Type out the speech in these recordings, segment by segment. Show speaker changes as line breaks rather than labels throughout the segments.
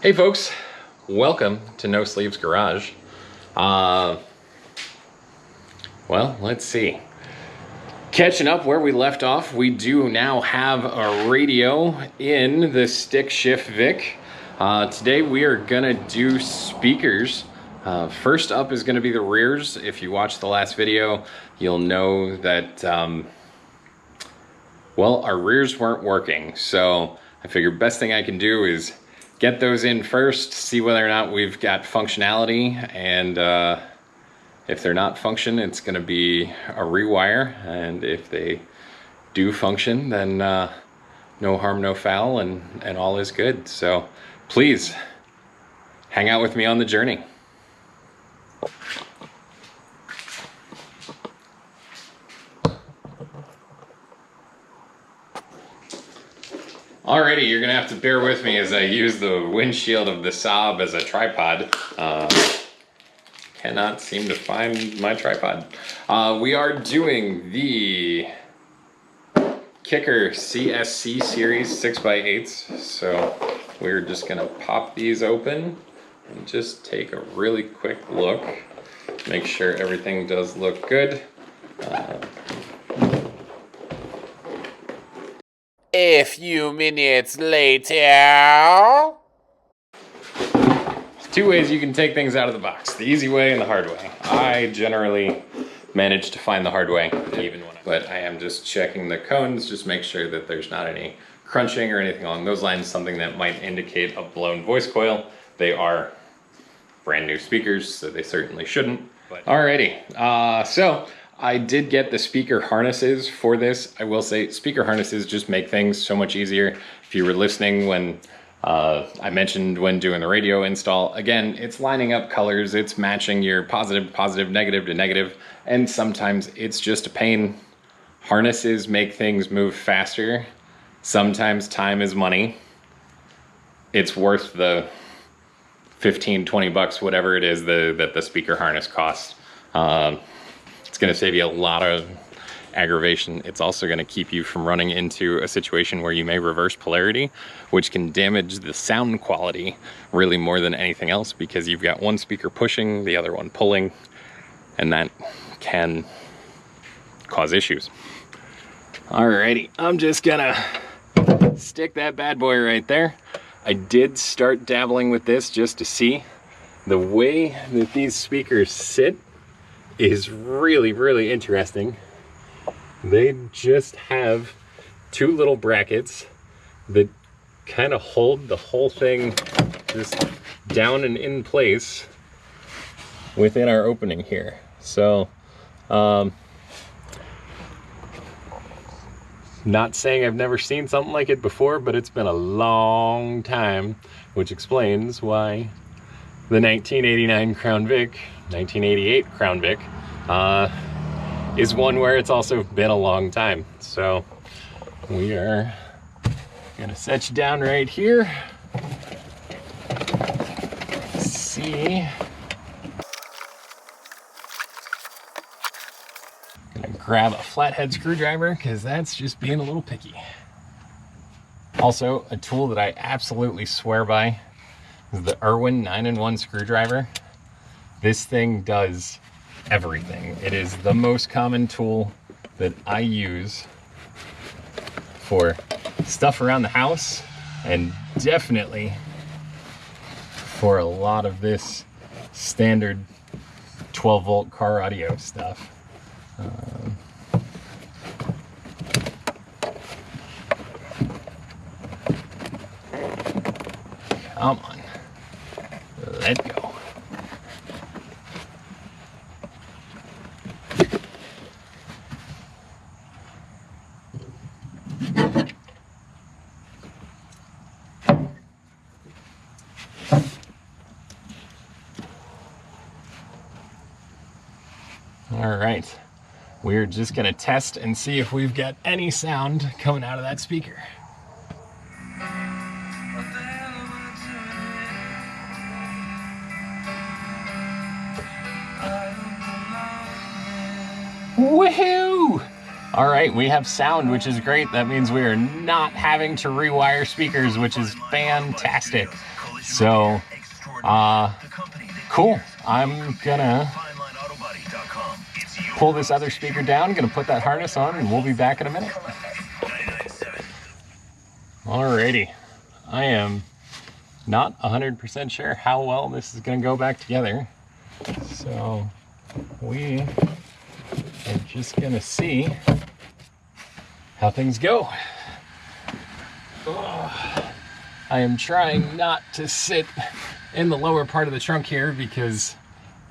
Hey folks, welcome to No Sleeves Garage. Well, let's see. Catching up where we left off, we do now have a radio in the Stick Shift Vic. Today we are gonna do speakers. First up is gonna be the rears. If you watched the last video, you'll know that, well, our rears weren't working. So I figured best thing I can do is get those in first, see whether or not we've got functionality, and if they're not function, it's gonna be a rewire, and if they do function, then no harm, no foul, and all is good. So please hang out with me on the journey. Alrighty, you're gonna have to bear with me as I use the windshield of the Saab as a tripod. Cannot seem to find my tripod. We are doing the Kicker CSC series 6x8s. So we're just gonna pop these open and just take a really quick look. Make sure everything does look good.
A few minutes later.
Two ways you can take things out of the box: the easy way and the hard way. I generally manage to find the hard way, but I am just checking the cones, just make sure that there's not any crunching or anything along those lines, something that might indicate a blown voice coil. They are brand new speakers, so they certainly shouldn't. Alrighty, so I did get the speaker harnesses for this. I will say speaker harnesses just make things so much easier. If you were listening when I mentioned when doing the radio install, again, it's lining up colors, it's matching your positive to positive, negative to negative, and sometimes it's just a pain. Harnesses make things move faster. Sometimes time is money. It's worth the 15, 20 bucks, whatever it is that the speaker harness costs. It's going to save you a lot of aggravation. It's also going to keep you from running into a situation where you may reverse polarity, which can damage the sound quality really more than anything else, because you've got one speaker pushing, the other one pulling, and that can cause issues. Alrighty, I'm just gonna stick that bad boy right there. I did start dabbling with this just to see. The way that these speakers sit is really, really interesting. They just have two little brackets that kind of hold the whole thing just down and in place within our opening here. So, not saying I've never seen something like it before, but it's been a long time, which explains why the 1989 Crown Vic, 1988 Crown Vic, is one where it's also been a long time. So we are gonna set you down right here. See. Gonna grab a flathead screwdriver because that's just being a little picky. Also, a tool that I absolutely swear by is the Irwin 9-in-1 screwdriver. This thing does everything. It is the most common tool that I use for stuff around the house, and definitely for a lot of this standard 12-volt car audio stuff. Come on, let go. All right, we're just gonna test and see if we've got any sound coming out of that speaker. Woohoo! All right, we have sound, which is great. That means we are not having to rewire speakers, which is fantastic. So, cool. I'm gonna pull this other speaker down, gonna put that harness on, and we'll be back in a minute. Alrighty. I am not 100% sure how well this is gonna go back together. So, we are just gonna see how things go. Oh, I am trying not to sit in the lower part of the trunk here because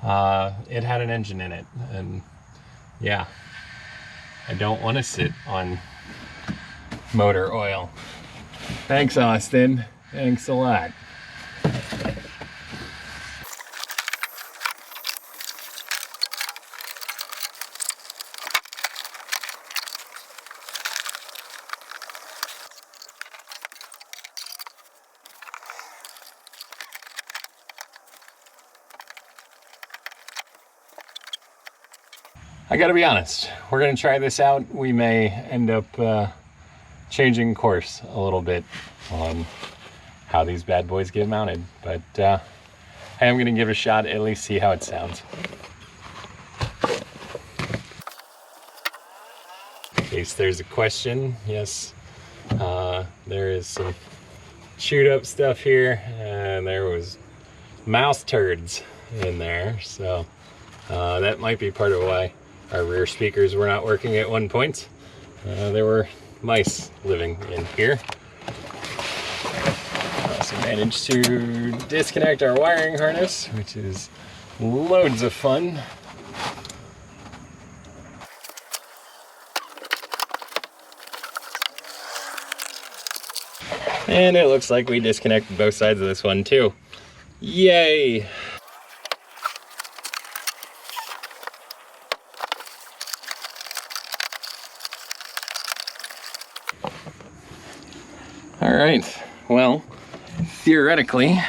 it had an engine in it, and yeah, I don't want to sit on motor oil. Thanks, Austin. Thanks a lot. I gotta be honest, we're gonna try this out. We may end up changing course a little bit on how these bad boys get mounted, but I am gonna give it a shot, at least see how it sounds. In case there's a question, yes, there is some chewed up stuff here, and there was mouse turds in there, so that might be part of why our rear speakers were not working at one point. There were mice living in here. Also managed to disconnect our wiring harness, which is loads of fun. And it looks like we disconnected both sides of this one too. Yay! All right, well, theoretically,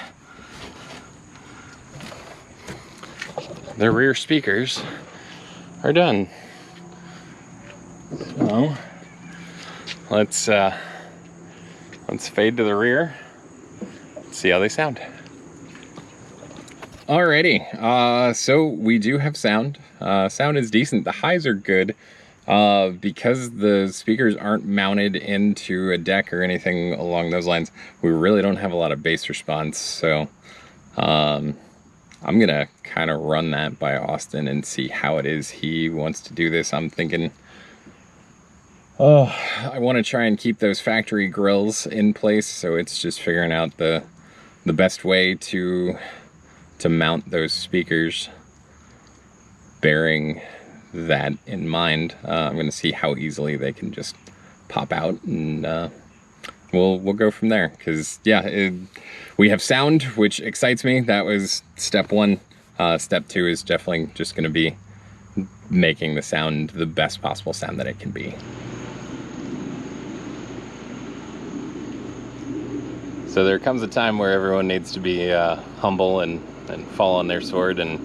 the rear speakers are done. So let's fade to the rear, see how they sound. Alrighty, so we do have sound. Sound is decent. The highs are good. Because the speakers aren't mounted into a deck or anything along those lines, we really don't have a lot of bass response. So I'm gonna kind of run that by Austin and see how it is he wants to do this. I'm thinking, I want to try and keep those factory grills in place, so it's just figuring out the best way to mount those speakers, bearing that in mind. I'm going to see how easily they can just pop out, and we'll go from there. Because yeah, we have sound, which excites me. That was step one. Step two is definitely just going to be making the sound the best possible sound that it can be. So there comes a time where everyone needs to be humble and fall on their sword, and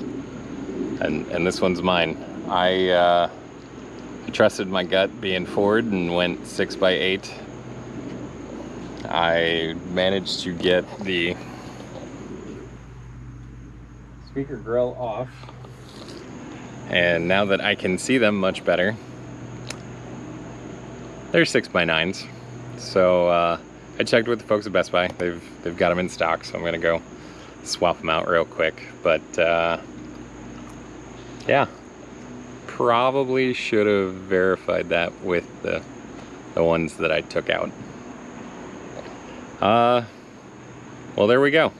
this one's mine. I trusted my gut being Ford and went 6x8. I managed to get the speaker grill off, and now that I can see them much better, they're 6x9s. So I checked with the folks at Best Buy. They've got them in stock, so I'm gonna go swap them out real quick. But yeah, probably should have verified that with the ones that I took out. Well, there we go.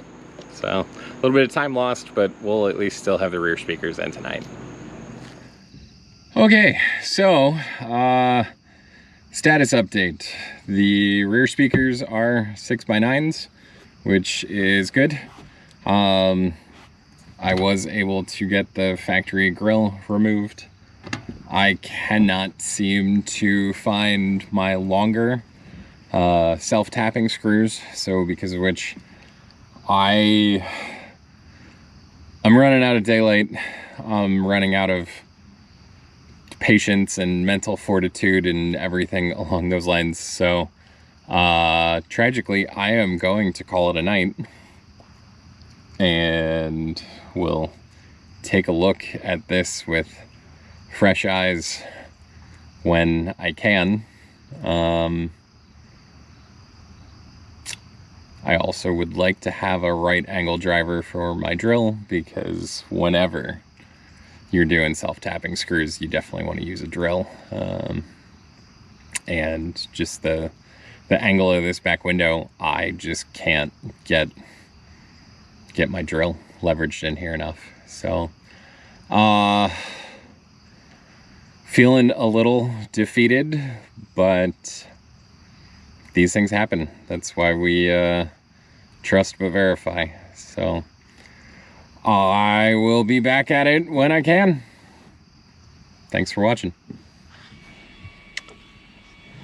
So a little bit of time lost, but we'll at least still have the rear speakers in tonight. Okay, so status update. The rear speakers are 6x9s, which is good. I was able to get the factory grill removed. I cannot seem to find my longer self-tapping screws, so because of which I'm running out of daylight. I'm running out of patience and mental fortitude and everything along those lines. So tragically, I am going to call it a night. and we'll take a look at this with fresh eyes when I can. I also would like to have a right angle driver for my drill, because whenever you're doing self-tapping screws, you definitely want to use a drill. And just the angle of this back window, I just can't get my drill leveraged in here enough. So feeling a little defeated, but these things happen. That's why we trust but verify. So I will be back at it when I can. Thanks for watching.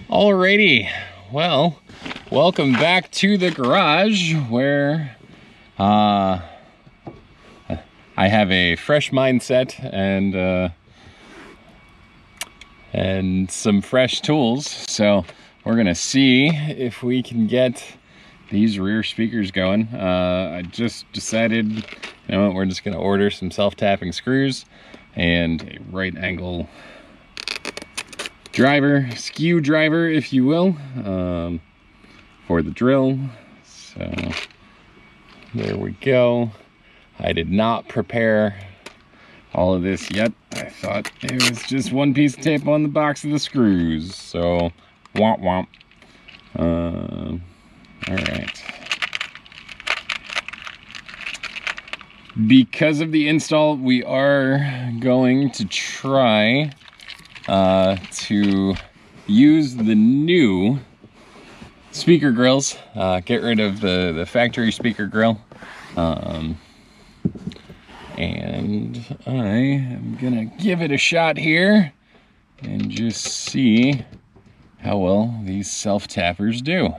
Alrighty, well, welcome back to the garage, where I have a fresh mindset and some fresh tools. So we're gonna see if we can get these rear speakers going. I just decided, you know what, we're just gonna order some self-tapping screws and a right angle driver, skew driver, if you will, for the drill. So there we go. I did not prepare all of this yet. I thought it was just one piece of tape on the box of the screws. So womp womp. All right. Because of the install, we are going to try to use the new speaker grills, get rid of the factory speaker grill, and I am gonna give it a shot here and just see how well these self-tappers do.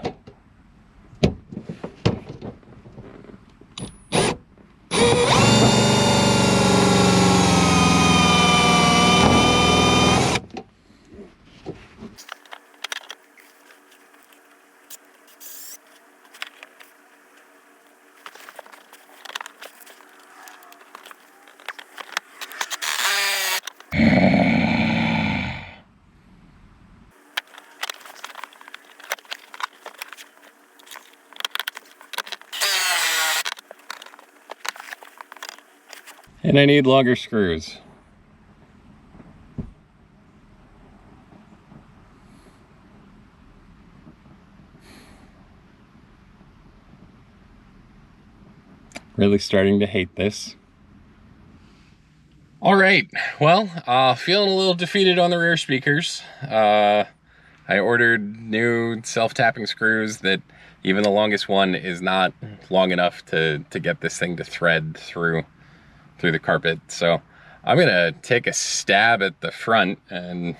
And I need longer screws. Really starting to hate this. All right, well, feeling a little defeated on the rear speakers. I ordered new self-tapping screws that even the longest one is not long enough to get this thing to thread through the carpet. So I'm gonna take a stab at the front and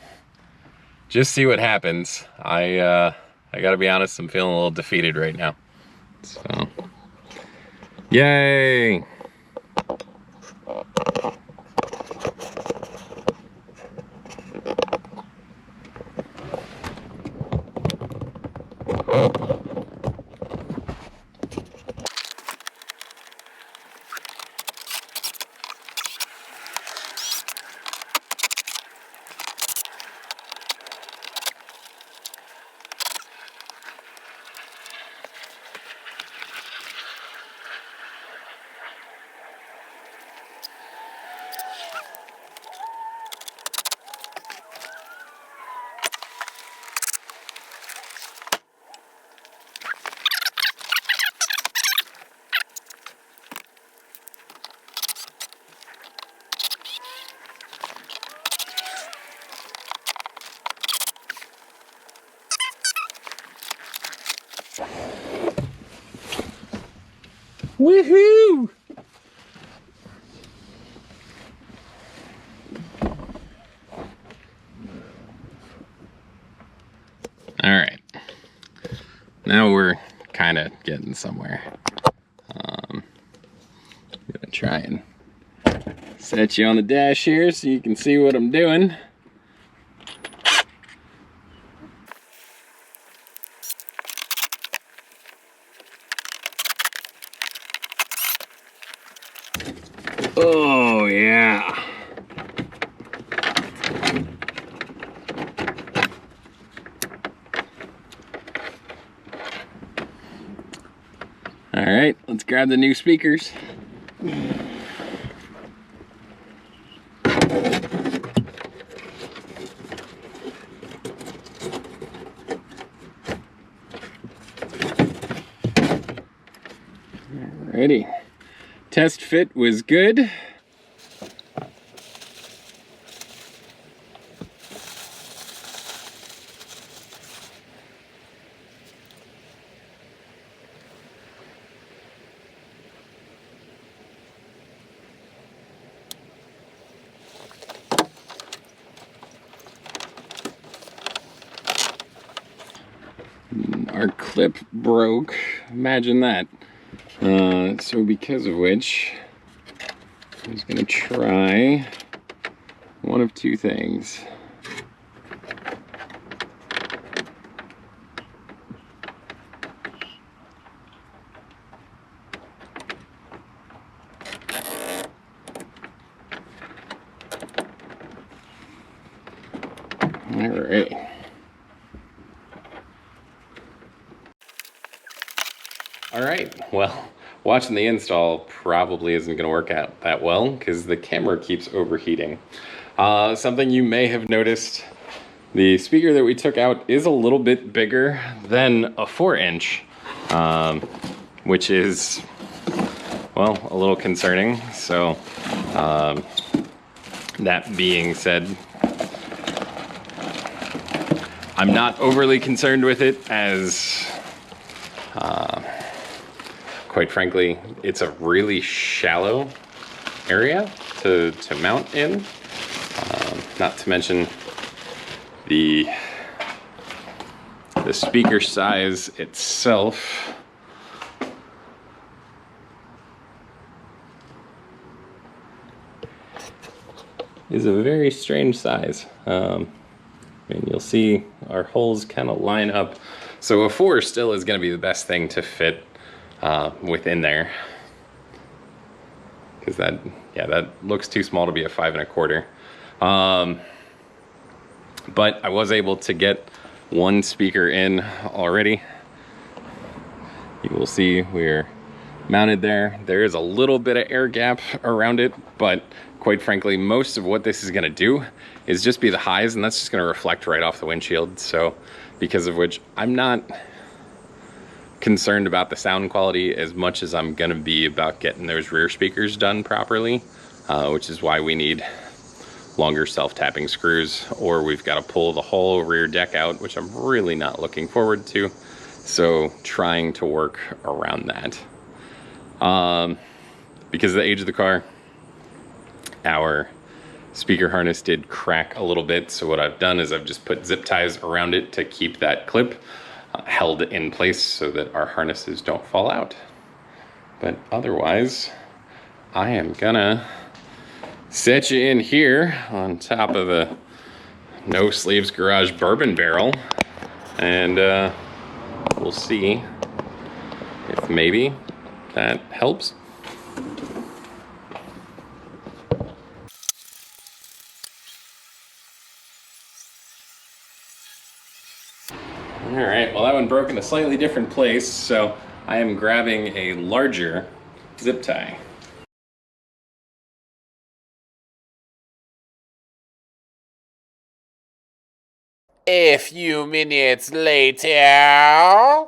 just see what happens. I gotta be honest, I'm feeling a little defeated right now. So, yay! Woohoo! All right, now we're kind of getting somewhere. I'm gonna try and set you on the dash here so you can see what I'm doing. Oh yeah. All right, let's grab the new speakers. Alrighty, test fit was good. Our clip broke, imagine that. So because of which, I was gonna try one of two things. All right. All right, well, watching the install probably isn't going to work out that well because the camera keeps overheating. Something you may have noticed, the speaker that we took out is a little bit bigger than a 4-inch, which is, well, a little concerning. So that being said, I'm not overly concerned with it as quite frankly, it's a really shallow area to mount in. Not to mention the speaker size itself is a very strange size. I mean, you'll see our holes kind of line up. So a 4 still is going to be the best thing to fit within there, because that looks too small to be a 5 1/4. But I was able to get one speaker in already. You will see we're mounted there. There is a little bit of air gap around it, but quite frankly, most of what this is going to do is just be the highs, and that's just going to reflect right off the windshield. So because of which I'm not concerned about the sound quality as much as I'm gonna be about getting those rear speakers done properly, which is why we need longer self-tapping screws, or we've got to pull the whole rear deck out, which I'm really not looking forward to. So trying to work around that. Because of the age of the car, our speaker harness did crack a little bit. So what I've done is I've just put zip ties around it to keep that clip held in place so that our harnesses don't fall out. But otherwise, I am gonna set you in here on top of the No Sleeves Garage bourbon barrel, and we'll see if maybe that helps. All right, well, that one broke in a slightly different place, so I am grabbing a larger zip tie.
A few minutes later.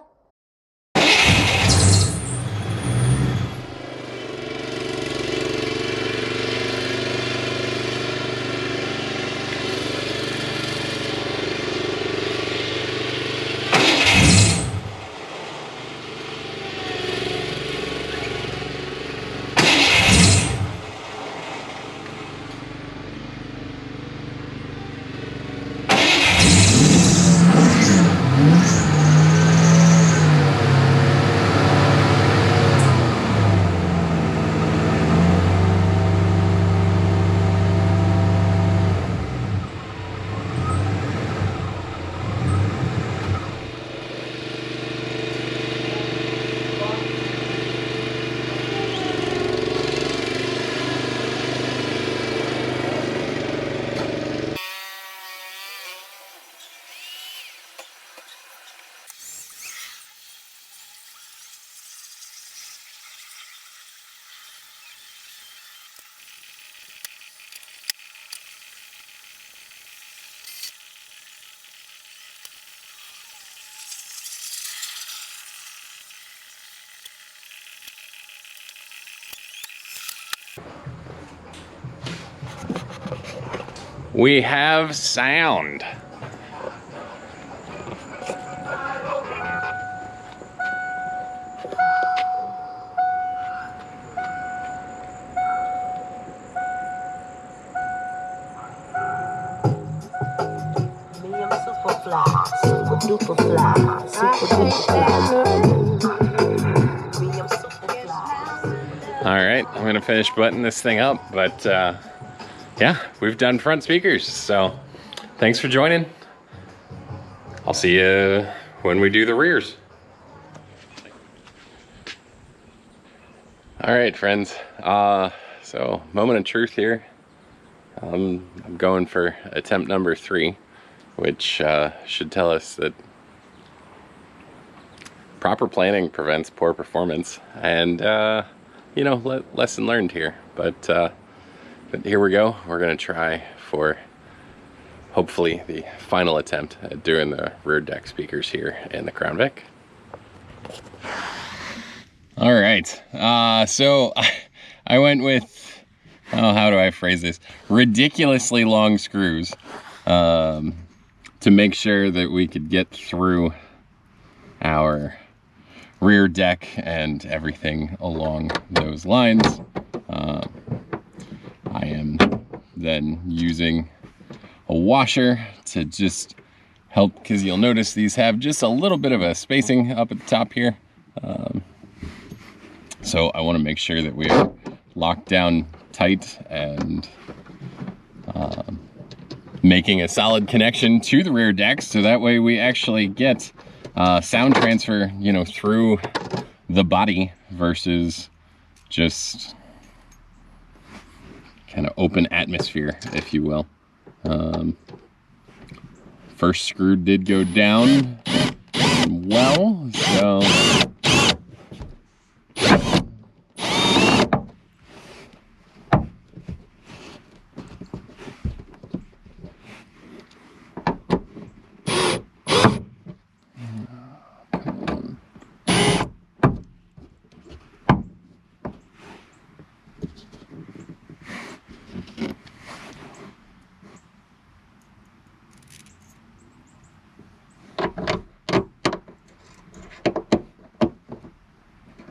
We have sound.
Super fly, super duper fly, super duper fly. Me, I'm super fly.
All right, I'm gonna finish buttoning this thing up, but yeah, we've done front speakers, so thanks for joining. I'll see you when we do the rears. All right, friends, so moment of truth here. I'm going for attempt number 3, which should tell us that proper planning prevents poor performance, and you know, lesson learned here. But here we go. We're gonna try for hopefully the final attempt at doing the rear deck speakers here in the Crown Vic. All right, so I went with, oh, how do I phrase this? Ridiculously long screws to make sure that we could get through our rear deck and everything along those lines. I am then using a washer to just help, because you'll notice these have just a little bit of a spacing up at the top here. So I want to make sure that we are locked down tight and making a solid connection to the rear deck, so that way we actually get sound transfer, you know, through the body versus just kind of open atmosphere, if you will. First screw did go down well, so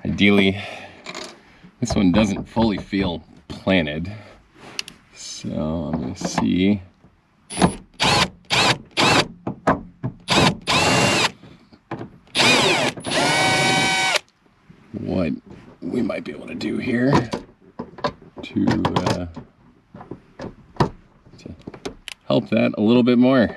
ideally, this one doesn't fully feel planted, so I'm gonna see. What we might be able to do here to help that a little bit more.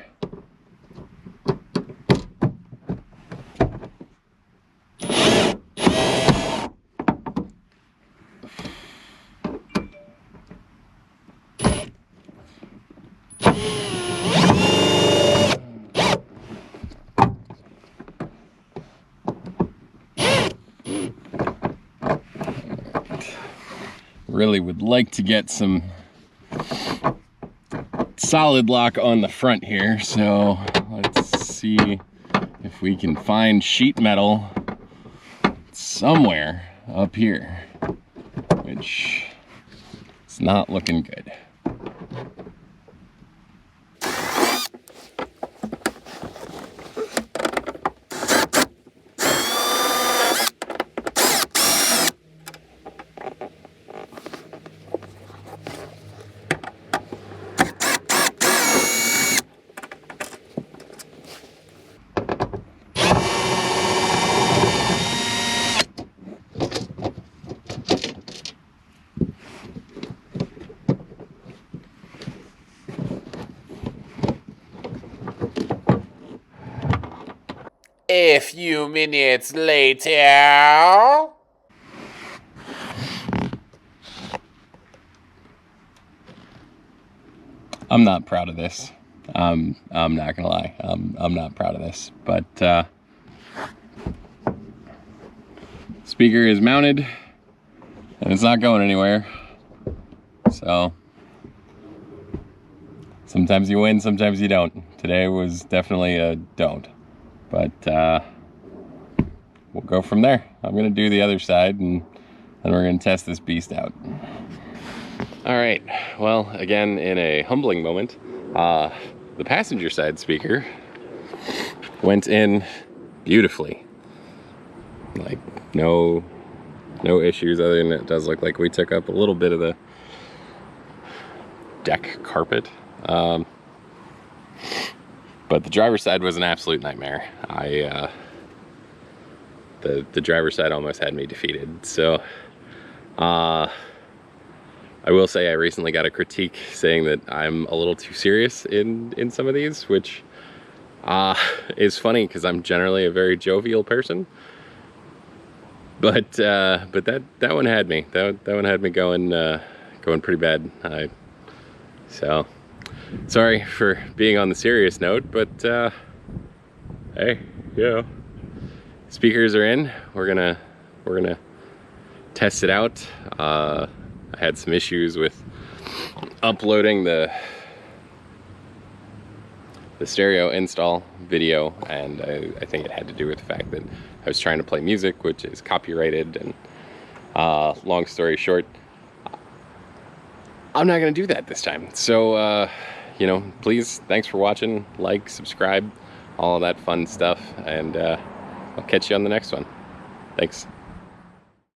Really would like to get some solid lock on the front here, so let's see if we can find sheet metal somewhere up here, which is not looking good.
A few minutes later.
I'm not proud of this. I'm not gonna lie. I'm not proud of this, but speaker is mounted and it's not going anywhere. So sometimes you win, sometimes you don't. Today was definitely a don't, but we'll go from there. I'm gonna do the other side and then we're gonna test this beast out. All right, well, again, in a humbling moment, The passenger side speaker went in beautifully. Like no issues, other than it does look like we took up a little bit of the deck carpet. But the driver's side was an absolute nightmare. The driver's side almost had me defeated. So I will say I recently got a critique saying that I'm a little too serious in some of these, which is funny because I'm generally a very jovial person. But that one had me. That one had me going pretty bad. So sorry for being on the serious note, but hey, you know, speakers are in. We're gonna test it out. I had some issues with uploading the stereo install video, and I think it had to do with the fact that I was trying to play music, which is copyrighted, and long story short, I'm not gonna do that this time. So you know, please, thanks for watching, like, subscribe, all of that fun stuff, and I'll catch you on the next one. Thanks.